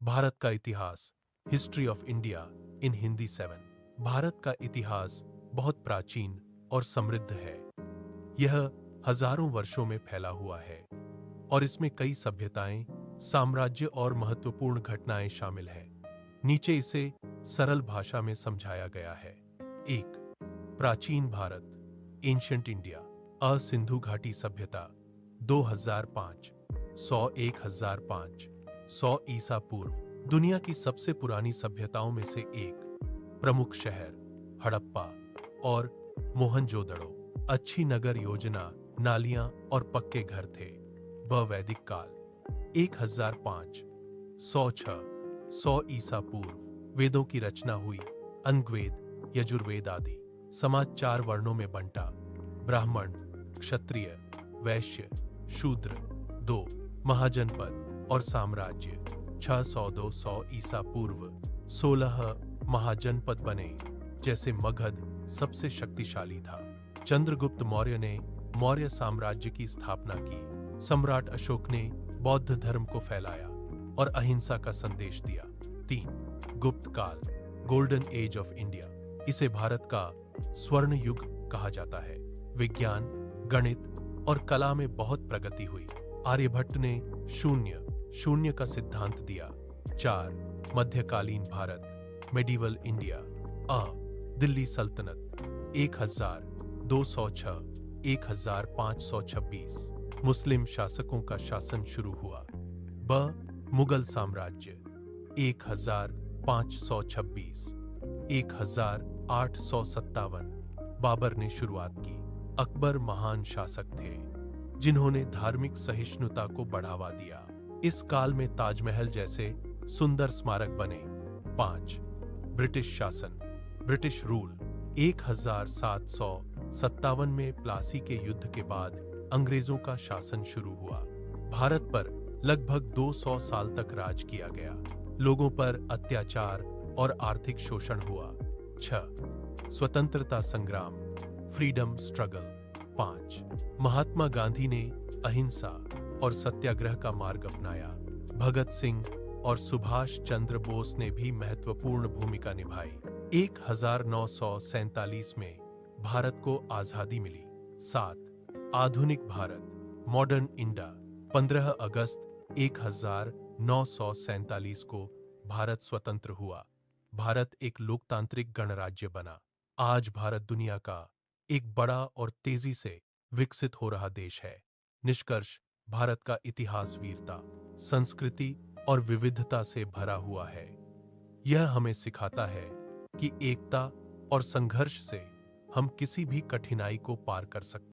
भारत का इतिहास, history of India in Hindi 7। Bharat का इतिहास बहुत प्राचीन और समृद्ध है। यह हजारों वर्षों में फैला हुआ है और इसमें कई सभ्यताएं, साम्राज्य और महत्वपूर्ण घटनाएं शामिल हैं। नीचे इसे सरल भाषा में समझाया गया है। 1। प्राचीन भारत, एंशिएंट इंडिया। अ सिंधु घाटी सभ्यता 2005, 100 1005, 100 ईसा पूर्व। दुनिया की सबसे पुरानी सभ्यताओं में से एक। प्रमुख शहर हड़प्पा और मोहनजोदड़ो। अच्छी नगर योजना, नालियां और पक्के घर थे। वैदिक काल 1005, 106, 100 ईसा पूर्व। वेदों की रचना हुई, अंगवेद, यजुर्वेद आदि। समाज 4 वर्णों में बंटा, ब्राह्मण, क्षत्रिय, वैश्य, शूद्र। 2 महाजनपद और साम्राज्य 602-100 ईसा पूर्व। 16 महाजनपद बने, जैसे मगध सबसे शक्तिशाली था। चंद्रगुप्त मौर्य ने मौर्य साम्राज्य की स्थापना की। सम्राट अशोक ने बौद्ध धर्म को फैलाया और अहिंसा का संदेश दिया। 3 गुप्त काल, गोल्डन एज ऑफ इंडिया। इसे भारत का स्वर्ण युग कहा जाता है। विज्ञान, गणित और कला में बहुत प्रगति हुई। आर्यभट्ट ने शून्य का सिद्धांत दिया। 4 मध्यकालीन भारत, मेडिवल इंडिया। दिल्ली सल्तनत 1206, 1526। मुस्लिम शासकों का शासन शुरू हुआ। मुगल साम्राज्य 1526, 1857। बाबर ने शुरुआत की। अकबर महान शासक थे जिन्होंने धार्मिक सहिष्णुता को बढ़ावा दिया। इस काल में ताजमहल जैसे सुंदर स्मारक बने। 5 ब्रिटिश शासन, ब्रिटिश रूल। 1757 में प्लासी के युद्ध के बाद अंग्रेजों का शासन शुरू हुआ। भारत पर लगभग 200 साल तक राज किया गया। लोगों पर अत्याचार और आर्थिक शोषण हुआ। 6 स्वतंत्रता संग्राम, फ्रीडम स्ट्रगल। 5 महात्मा गांधी ने अहिंसा और सत्याग्रह का मार्ग अपनाया। भगत सिंह और सुभाष चंद्र बोस ने भी महत्वपूर्ण भूमिका निभाई। 1947 में भारत को आजादी मिली। 7 आधुनिक भारत, मॉडर्न इंडिया। 15 अगस्त 1947 को भारत स्वतंत्र हुआ। भारत एक लोकतांत्रिक गणराज्य बना। आज भारत दुनिया का एक बड़ा और तेजी से विकसित हो रहा देश है। निष्कर्ष, भारत का इतिहास वीरता, संस्कृति और विविधता से भरा हुआ है। यह हमें सिखाता है कि एकता और संघर्ष से हम किसी भी कठिनाई को पार कर सकते हैं।